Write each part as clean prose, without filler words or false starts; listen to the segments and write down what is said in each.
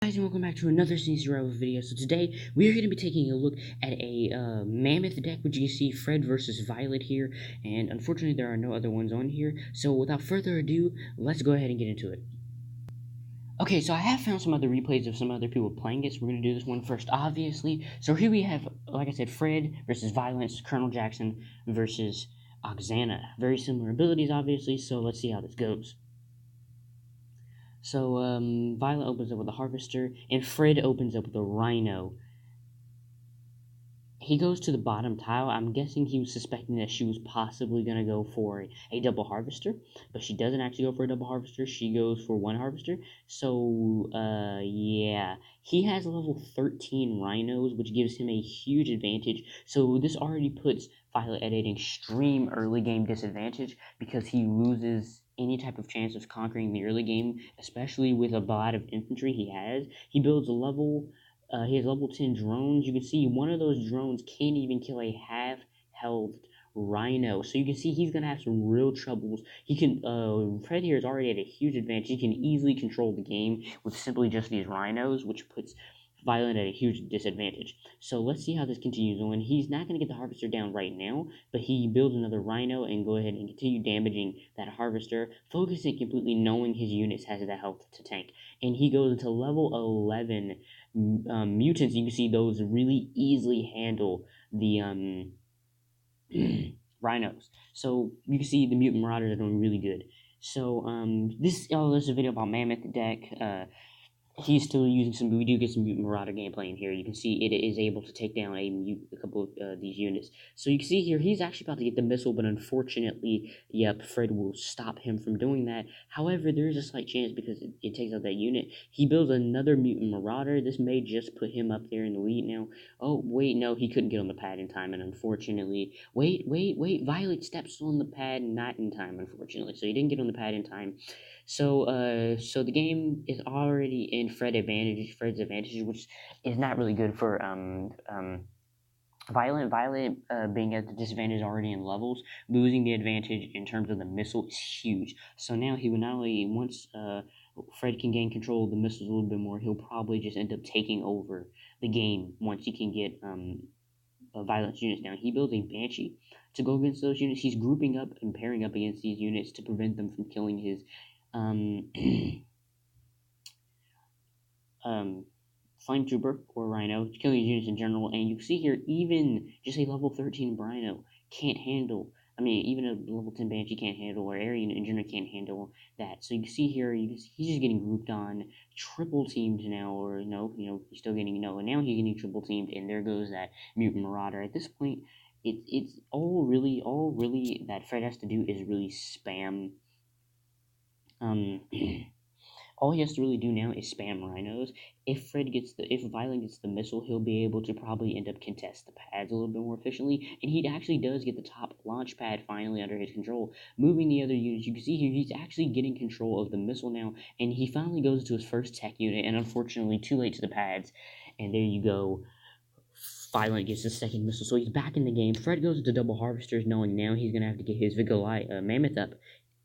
Guys, and welcome back to another C&C Rivals video. So today we are going to be taking a look at a Mammoth deck, which you can see Fred versus Violet here, and unfortunately there are no other ones on here. So without further ado, let's go ahead and get into it. Okay, so I have found some other replays of some other people playing it, so we're going to do this one first, obviously. So here we have, like I said, Fred versus Violet, Colonel Jackson versus Oxana. Very similar abilities, obviously, so let's see how this goes. So, Violet opens up with a Harvester, and Fred opens up with a Rhino. He goes to the bottom tile. I'm guessing he was suspecting that she was possibly going to go for a double Harvester, but she doesn't actually go for a double Harvester. She goes for one Harvester. So, yeah. He has level 13 Rhinos, which gives him a huge advantage. So, this already puts Violet at an extreme early game disadvantage because he loses any type of chance of conquering the early game, especially with a lot of infantry he has. He builds a level he has level 10 drones. You can see one of those drones can't even kill a half-health Rhino. So you can see he's going to have some real troubles. He can, Fred here is already at a huge advantage. He can easily control the game with simply just these Rhinos, which puts Violet at a huge disadvantage. So let's see how this continues on. He's not going to get the Harvester down right now, but he builds another Rhino and go ahead and continue damaging that Harvester, focusing completely knowing his units has the health to tank. And he goes into level 11 mutants. You can see those really easily handle the rhinos. So you can see the mutant marauders are doing really good. So this is a video about Mammoth deck. He's still using some. We do get some mutant marauder gameplay in here. You can see it is able to take down a couple of these units. So you can see here he's actually about to get the missile, but unfortunately, yep, Fred will stop him from doing that. However, there is a slight chance because it takes out that unit. He builds another mutant marauder. This may just put him up there in the lead now. Oh wait, no, he couldn't get on the pad in time, and unfortunately, wait, Violet steps on the pad not in time, unfortunately. So he didn't get on the pad in time. So the game is already in Fred's advantage, which is not really good for Violet. Being at the disadvantage already in levels, losing the advantage in terms of the missile is huge. So now he would not only, once Fred can gain control of the missiles a little bit more, he'll probably just end up taking over the game once he can get Violet's units down. He builds a Banshee to go against those units. He's grouping up and pairing up against these units to prevent them from killing his Flame Trooper or Rhino, killing his units in general. And you see here, even just a level 13 Rhino can't handle. I mean, even a level 10 Banshee can't handle, or Aryan in general can't handle that. So you can see here, he's just getting grouped on, triple teamed now, or he's still getting and now he's getting triple teamed, and there goes that mutant marauder. At this point, it's all really that Fred has to do is really spam. All he has to really do now is spam Rhinos. If Violet gets the missile, he'll be able to probably end up contest the pads a little bit more efficiently, and he actually does get the top launch pad finally under his control, moving the other units. You can see here he's actually getting control of the missile now, and he finally goes to his first tech unit, and unfortunately too late to the pads, and there you go. Violet gets the second missile, so he's back in the game. Fred goes into double harvesters, knowing now he's going to have to get his Mammoth up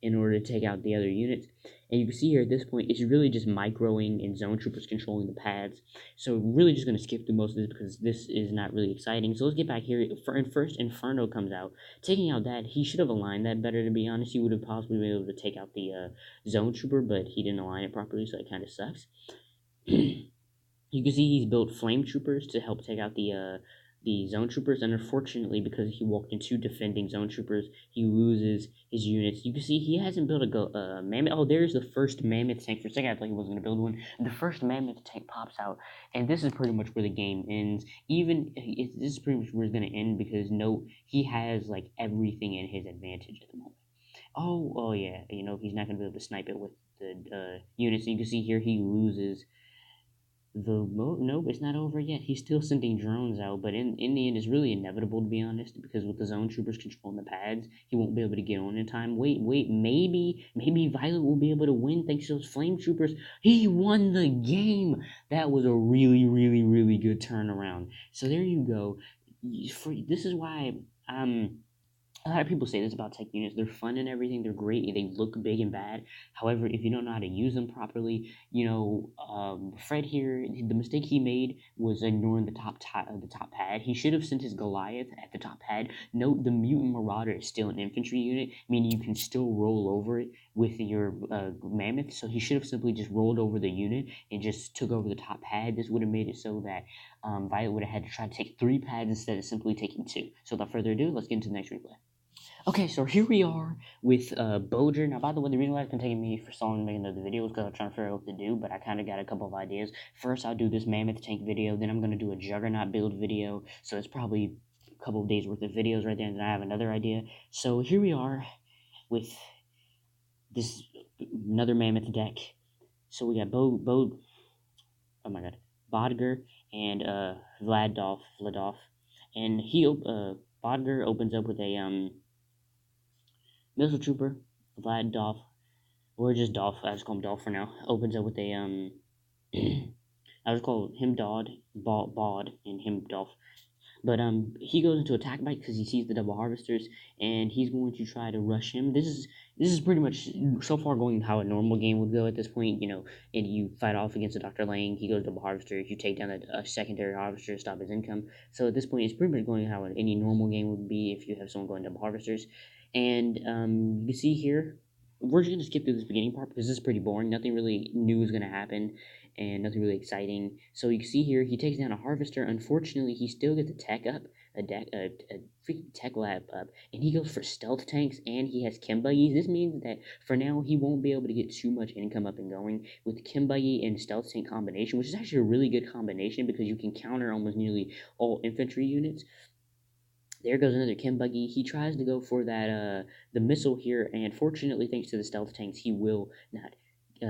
in order to take out the other units. And you can see here at this point, it's really just microing and zone troopers controlling the pads. So really just going to skip through most of this because this is not really exciting. So let's get back here. First, Inferno comes out. Taking out that, he should have aligned that better, to be honest. He would have possibly been able to take out the zone trooper, but he didn't align it properly, so it kind of sucks. You can see he's built flame troopers to help take out the zone troopers, and unfortunately, because he walked in two defending zone troopers, he loses his units. You can see he hasn't built a mammoth. Oh, there's the first mammoth tank. For a second, I thought he wasn't going to build one. The first mammoth tank pops out, and this is pretty much where the game ends. This is pretty much where it's going to end because he has like everything in his advantage at the moment. Oh yeah, he's not going to be able to snipe it with the units. And you can see here he loses. Nope, it's not over yet. He's still sending drones out, but in the end, it's really inevitable, to be honest, because with the zone troopers controlling the pads, he won't be able to get on in time. Wait, maybe Violet will be able to win thanks to those flame troopers. He won the game. That was a really good turnaround. So there you go. This is why a lot of people say this about tech units. They're fun and everything. They're great. They look big and bad. However, if you don't know how to use them properly, Fred here, the mistake he made was ignoring the top pad. He should have sent his Goliath at the top pad. Note the Mutant Marauder is still an infantry unit, meaning you can still roll over it with your Mammoth. So he should have simply just rolled over the unit and just took over the top pad. This would have made it so that Violet would have had to try to take 3 pads instead of simply taking 2. So without further ado, let's get into the next replay. Okay, so here we are with Boger. Now, by the way, the reason why it's been taking me for so long to make another video is because I'm trying to figure out what to do, but I kind of got a couple of ideas. First, I'll do this Mammoth Tank video, then I'm going to do a Juggernaut build video, so it's probably a couple of days worth of videos right there, and then I have another idea. So here we are with this another Mammoth deck. So we got oh my god, Bodger and Vladov, and Bodger opens up with a Missile Trooper, Vlad Dolph, or just Dolph, I just call him Dolph for now, opens up with a, I just call him Bod, and him Dolph. But he goes into attack bite because he sees the double harvesters, and he's going to try to rush him. This is pretty much so far going how a normal game would go at this point. And you fight off against a Dr. Lang. He goes double harvester. You take down a secondary harvester to stop his income. So at this point, it's pretty much going how any normal game would be if you have someone going double harvesters. And you can see here, we're just gonna skip through this beginning part because this is pretty boring. Nothing really new is gonna happen, and nothing really exciting. So you can see here, he takes down a harvester. Unfortunately, he still gets a tech up, a freaking tech lab up, and he goes for stealth tanks, and he has chem buggies. This means that for now, he won't be able to get too much income up and going with the chem buggy and stealth tank combination, which is actually a really good combination because you can counter almost nearly all infantry units. There goes another chem buggy. He tries to go for that the missile here, and fortunately, thanks to the stealth tanks, he will not.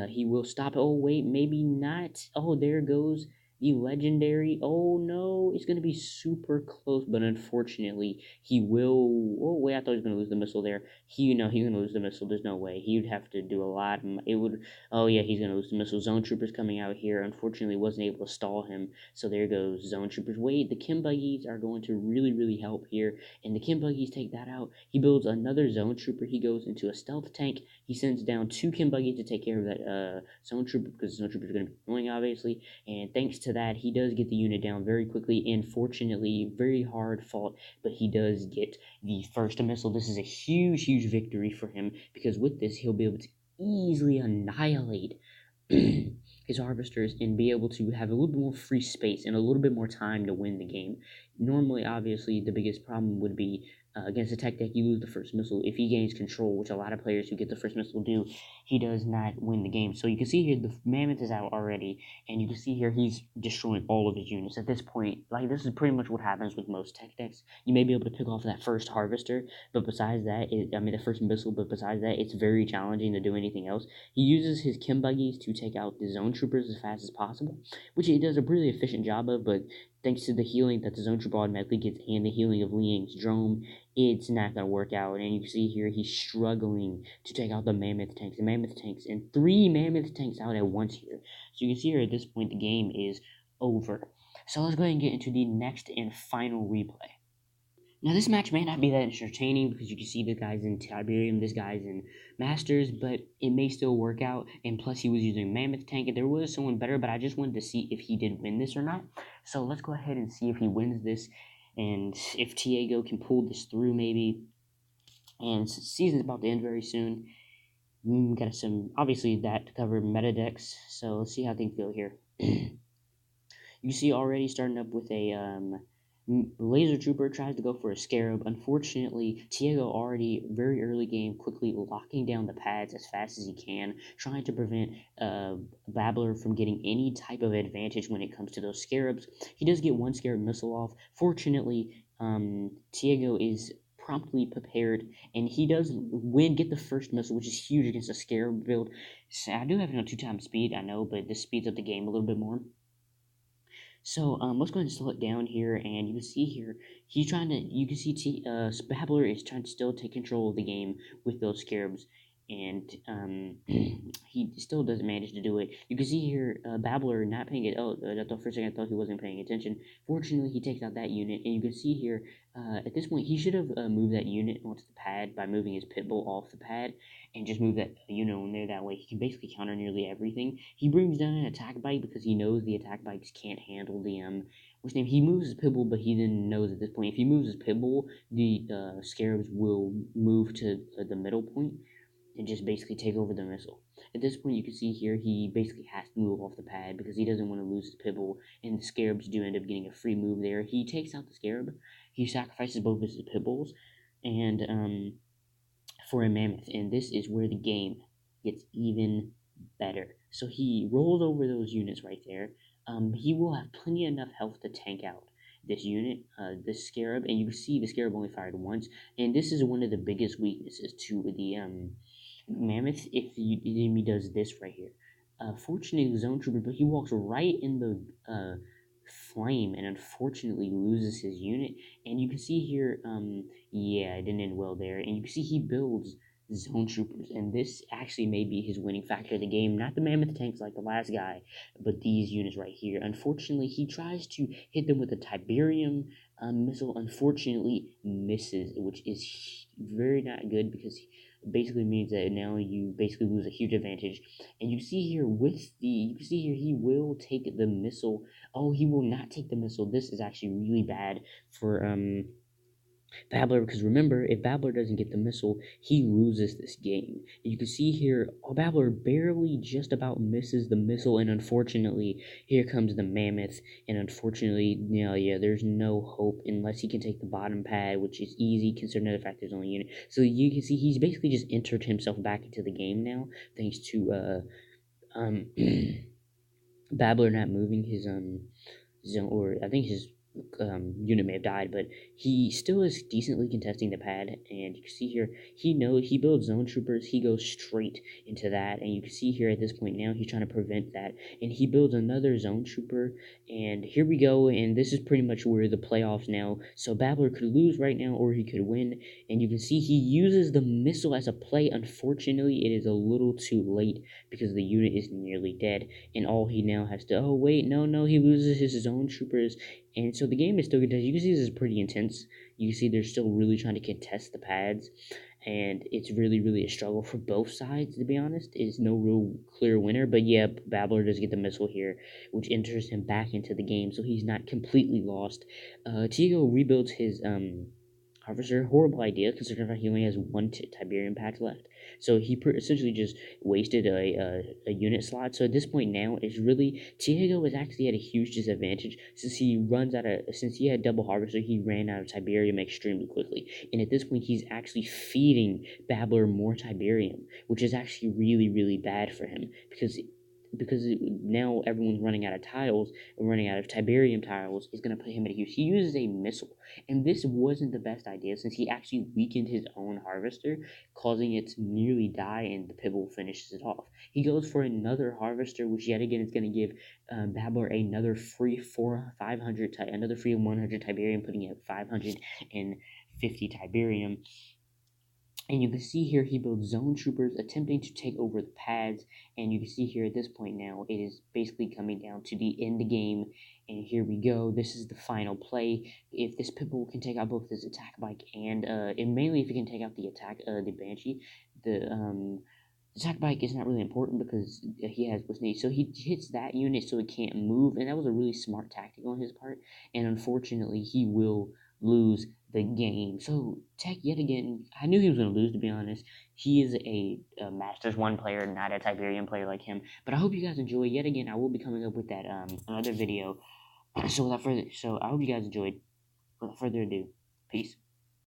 He will stop. Oh wait, maybe not. Oh, there goes the legendary. Oh no, it's gonna be super close, but unfortunately, he will. Oh wait, I thought he was gonna lose the missile there. He's gonna lose the missile. There's no way. He would have to do a lot. It would. Oh yeah, he's gonna lose the missile. Zone troopers coming out here. Unfortunately, wasn't able to stall him. So there goes zone troopers. Wait, the chem buggies are going to really, really help here. And the chem buggies take that out. He builds another zone trooper. He goes into a stealth tank. He sends down 2 chem buggies to take care of that zone trooper because the zone trooper is going to be annoying, obviously. And thanks to that, he does get the unit down very quickly. And fortunately, very hard fought, but he does get the first missile. This is a huge, huge victory for him because with this, he'll be able to easily annihilate his harvesters and be able to have a little bit more free space and a little bit more time to win the game. Normally, obviously, the biggest problem would be against a tech deck, you lose the first missile. If he gains control, which a lot of players who get the first missile do, he does not win the game. So you can see here the Mammoth is out already, and you can see here he's destroying all of his units. At this point, like this is pretty much what happens with most tech decks. You may be able to pick off that first harvester, but besides that, the first missile, but besides that, it's very challenging to do anything else. He uses his chem buggies to take out the zone troopers as fast as possible, which he does a really efficient job of, but thanks to the healing that the zone trooper automatically gets and the healing of Liang's drone, it's not going to work out. And you can see here he's struggling to take out the Mammoth tanks. The Mammoth tanks, and 3 Mammoth tanks out at once here. So you can see here at this point the game is over. So let's go ahead and get into the next and final replay. Now, this match may not be that entertaining because you can see the guys in Tiberium, this guy's in Masters, but it may still work out. And plus, he was using Mammoth Tank, and there was someone better, but I just wanted to see if he did win this or not. So let's go ahead and see if he wins this, and if Tiago can pull this through, maybe. And season's about to end very soon. Got some, obviously, that to cover meta decks, so let's see how things go here. You see already starting up with a laser trooper tries to go for a scarab. Unfortunately, Tiago already very early game quickly locking down the pads as fast as he can, trying to prevent Babbler from getting any type of advantage when it comes to those scarabs. He does get 1 scarab missile off. Fortunately, Tiago is promptly prepared, and he does get the first missile, which is huge against a scarab build. So I do have 2x speed, I know, but this speeds up the game a little bit more. So let's go ahead and slow it down here, and you can see here he's trying to. You can see Babbler is trying to still take control of the game with those scarabs, and he still doesn't manage to do it. You can see here Babbler not paying it. Oh, I thought for a second I thought he wasn't paying attention. Fortunately, he takes out that unit, and you can see here at this point he should have moved that unit onto the pad by moving his Pitbull off the pad and just move that unit on there. That way, he can basically counter nearly everything. He brings down an attack bike because he knows the attack bikes can't handle the what's name? He moves his Pitbull, but he then knows at this point if he moves his Pitbull, the Scarabs will move to the middle point and just basically take over the missile. At this point, you can see here he basically has to move off the pad because he doesn't want to lose his Pitbull, and the Scarabs do end up getting a free move there. He takes out the Scarab, he sacrifices both his Pitbulls, and for a Mammoth, and this is where the game gets even better. So he rolls over those units right there. He will have plenty enough health to tank out this unit, this Scarab, and you can see the Scarab only fired once, and this is one of the biggest weaknesses to the Mammoth if the enemy does this right here. Fortunately, the Zone Trooper, but he walks right in the flame and unfortunately loses his unit. And you can see here, yeah, it didn't end well there. And you can see he builds Zone Troopers, and this actually may be his winning factor of the game. Not the Mammoth tanks like the last guy, but these units right here. Unfortunately, he tries to hit them with a Tiberium missile. Unfortunately, misses, which is very not good because basically means that now you basically lose a huge advantage. And you see here you can see here he will take the missile. Oh, he will not take the missile. This is actually really bad for Babbler, because remember, if Babbler doesn't get the missile, he loses this game. You can see here, Babbler barely just about misses the missile, and unfortunately, here comes the Mammoth, and unfortunately, yeah, there's no hope unless he can take the bottom pad, which is easy considering the fact there's only a unit. So you can see he's basically just entered himself back into the game now, thanks to Babbler not moving his zone, or I think his unit may have died, but he still is decently contesting the pad. And you can see here he builds Zone Troopers. He goes straight into that, and you can see here at this point now he's trying to prevent that, and he builds another Zone Trooper. And here we go, and this is pretty much where the playoffs now. So Babbler could lose right now, or he could win. And you can see he uses the missile as a play. Unfortunately, it is a little too late because the unit is nearly dead, and all he now has to. Oh wait, no, he loses his Zone Troopers. And so the game is still contested. You can see this is pretty intense. You can see they're still really trying to contest the pads. And it's really a struggle for both sides, to be honest. It's no real clear winner. But yeah, Babbler does get the missile here, which enters him back into the game. So he's not completely lost. Tiago rebuilds his Harvester. Horrible idea, considering he only has one Tiberium pack left. So he essentially just wasted a unit slot. So at this point now, it's really Tiago is actually at a huge disadvantage since since he had double Harvester, he ran out of Tiberium extremely quickly. And at this point, he's actually feeding Babbler more Tiberium, which is actually really bad for him because now everyone's running out of tiles and running out of Tiberium tiles is going to put him at a huge. He uses a missile, and this wasn't the best idea since he actually weakened his own Harvester, causing it to nearly die, and the Pibble finishes it off. He goes for another Harvester, which yet again is going to give Babbler another free 500, another free 100 Tiberium, putting it at 550 Tiberium. And you can see here he builds Zone Troopers attempting to take over the pads. And you can see here at this point now it is basically coming down to the end game. And here we go. This is the final play. If this Pitbull can take out both his attack bike and mainly if he can take out the Banshee, the attack bike is not really important because he has what's needed. So he hits that unit so it can't move, and that was a really smart tactic on his part. And unfortunately, he will lose the game. So Tech yet again, I knew he was going to lose. To be honest, he is a Masters 1 player, not a Tiberium player like him. But I hope you guys enjoy. Yet again, I will be coming up with that another video. So I hope you guys enjoyed. Without further ado, peace.